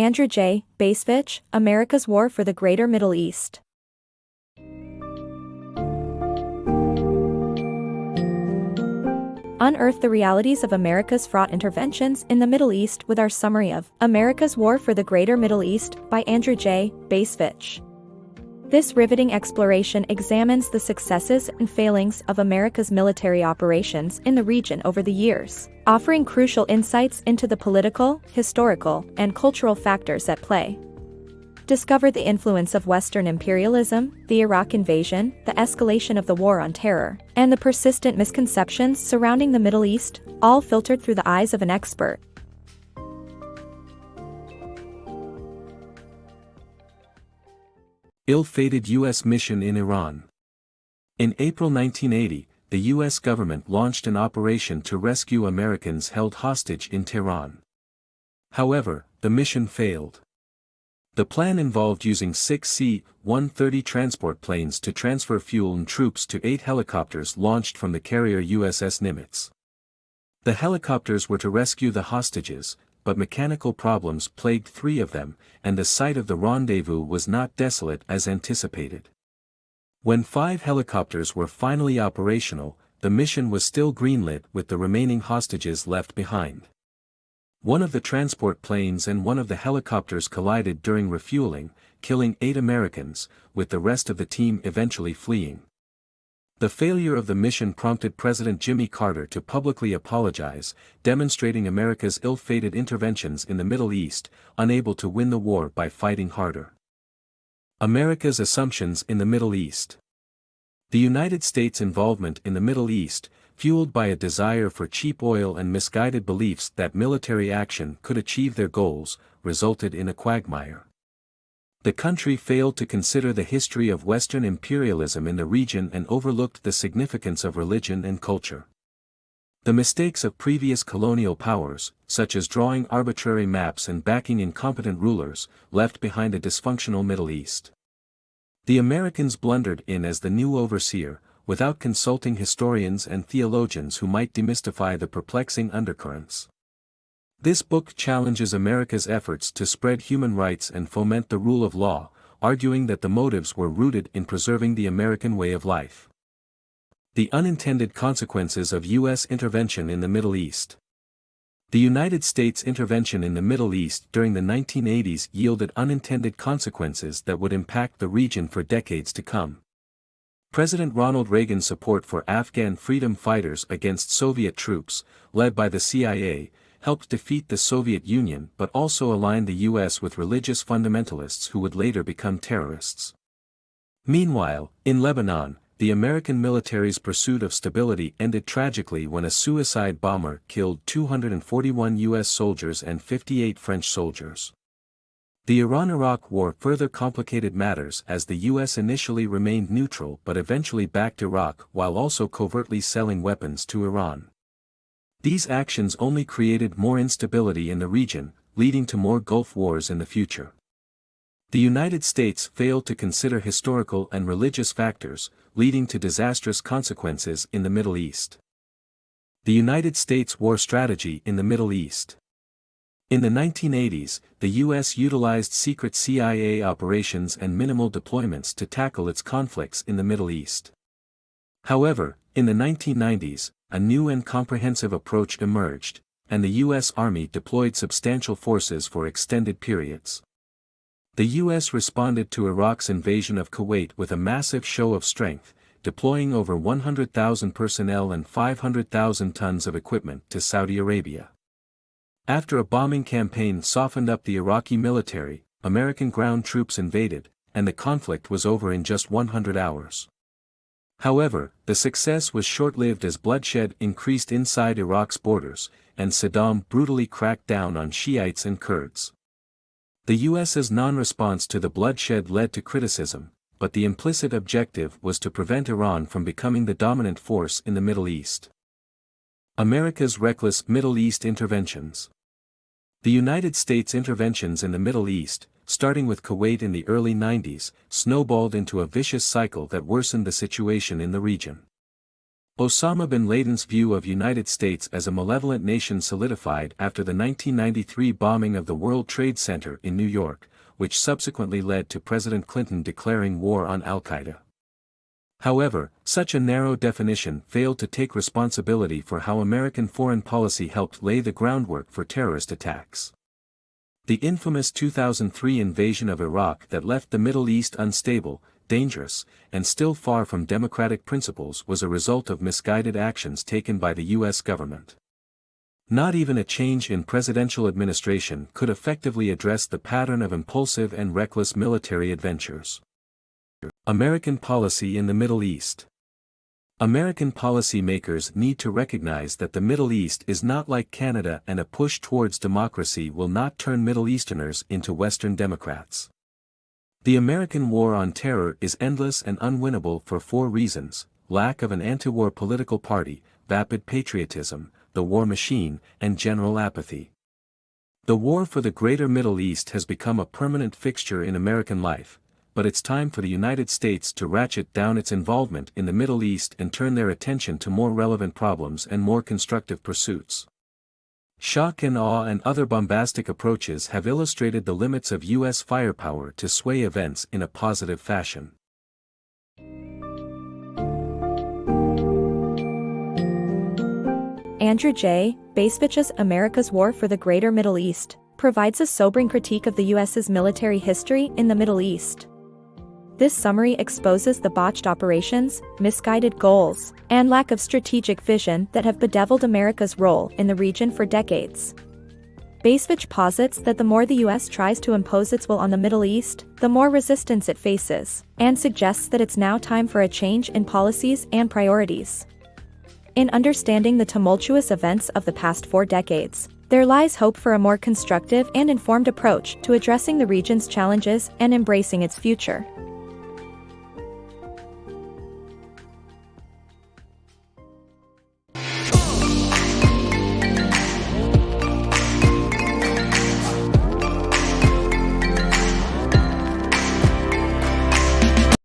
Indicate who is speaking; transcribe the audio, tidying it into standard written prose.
Speaker 1: AndrewJBacevich, America's War for the Greater Middle East. Unearth the realities of America's fraught interventions in the Middle East with our summary of America's War for the Greater Middle East by AndrewJBacevich. This riveting exploration examines the successes and failings of America's military operations in the region over the years, offering crucial insights into the political, historical, and cultural factors at play. Discover the influence of Western imperialism, the Iraq invasion, the escalation of the War on Terror, and the persistent misconceptions surrounding the Middle East, all filtered through the eyes of an expert.
Speaker 2: Ill-fated U.S. mission in Iran. In April 1980, the U.S. government launched an operation to rescue Americans held hostage in Tehran. However, the mission failed. The plan involved using 6 C-130 transport planes to transfer fuel and troops to 8 helicopters launched from the carrier USS Nimitz. The helicopters were to rescue the hostages, but mechanical problems plagued 3 of them, and the site of the rendezvous was not desolate as anticipated. When 5 helicopters were finally operational, the mission was still greenlit with the remaining hostages left behind. One of the transport planes and one of the helicopters collided during refueling, killing 8 Americans, with the rest of the team eventually fleeing. The failure of the mission prompted President Jimmy Carter to publicly apologize, demonstrating America's ill-fated interventions in the Middle East, unable to win the war by fighting harder. America's assumptions in the Middle East. The United States' involvement in the Middle East, fueled by a desire for cheap oil and misguided beliefs that military action could achieve their goals, resulted in a quagmire. The country failed to consider the history of Western imperialism in the region and overlooked the significance of religion and culture. The mistakes of previous colonial powers, such as drawing arbitrary maps and backing incompetent rulers, left behind a dysfunctional Middle East. The Americans blundered in as the new overseer, without consulting historians and theologians who might demystify the perplexing undercurrents. This book challenges America's efforts to spread human rights and foment the rule of law, arguing that the motives were rooted in preserving the American way of life. The unintended consequences of U.S. intervention in the Middle East. The United States intervention in the Middle East during the 1980s yielded unintended consequences that would impact the region for decades to come. President Ronald Reagan's support for Afghan freedom fighters against Soviet troops, led by the CIA, helped defeat the Soviet Union but also aligned the U.S. with religious fundamentalists who would later become terrorists. Meanwhile, in Lebanon, the American military's pursuit of stability ended tragically when a suicide bomber killed 241 U.S. soldiers and 58 French soldiers. The Iran-Iraq War further complicated matters as the U.S. initially remained neutral but eventually backed Iraq while also covertly selling weapons to Iran. These actions only created more instability in the region, leading to more Gulf Wars in the future. The United States failed to consider historical and religious factors, leading to disastrous consequences in the Middle East. The United States war strategy in the Middle East. In the 1980s, the U.S. utilized secret CIA operations and minimal deployments to tackle its conflicts in the Middle East. However, in the 1990s, a new and comprehensive approach emerged, and the U.S. Army deployed substantial forces for extended periods. The U.S. responded to Iraq's invasion of Kuwait with a massive show of strength, deploying over 100,000 personnel and 500,000 tons of equipment to Saudi Arabia. After a bombing campaign softened up the Iraqi military, American ground troops invaded, and the conflict was over in just 100 hours. However, the success was short-lived as bloodshed increased inside Iraq's borders, and Saddam brutally cracked down on Shiites and Kurds. The U.S.'s non-response to the bloodshed led to criticism, but the implicit objective was to prevent Iran from becoming the dominant force in the Middle East. America's reckless Middle East interventions. The United States interventions in the Middle East, starting with Kuwait in the early 90s, snowballed into a vicious cycle that worsened the situation in the region. Osama bin Laden's view of United States as a malevolent nation solidified after the 1993 bombing of the World Trade Center in New York, which subsequently led to President Clinton declaring war on Al-Qaeda. However, such a narrow definition failed to take responsibility for how American foreign policy helped lay the groundwork for terrorist attacks. The infamous 2003 invasion of Iraq that left the Middle East unstable, dangerous, and still far from democratic principles was a result of misguided actions taken by the U.S. government. Not even a change in presidential administration could effectively address the pattern of impulsive and reckless military adventures. American policy in the Middle East. American policymakers need to recognize that the Middle East is not like Canada, and a push towards democracy will not turn Middle Easterners into Western Democrats. The American war on terror is endless and unwinnable for 4 reasons: lack of an anti-war political party, vapid patriotism, the war machine, and general apathy. The war for the Greater Middle East has become a permanent fixture in American life, but it's time for the United States to ratchet down its involvement in the Middle East and turn their attention to more relevant problems and more constructive pursuits. Shock and awe and other bombastic approaches have illustrated the limits of U.S. firepower to sway events in a positive fashion.
Speaker 1: Andrew J. Bacevich's America's War for the Greater Middle East provides a sobering critique of the U.S.'s military history in the Middle East. This summary exposes the botched operations, misguided goals, and lack of strategic vision that have bedeviled America's role in the region for decades. Bacevich posits that the more the U.S. tries to impose its will on the Middle East, the more resistance it faces, and suggests that it's now time for a change in policies and priorities. In understanding the tumultuous events of the past 4 decades, there lies hope for a more constructive and informed approach to addressing the region's challenges and embracing its future.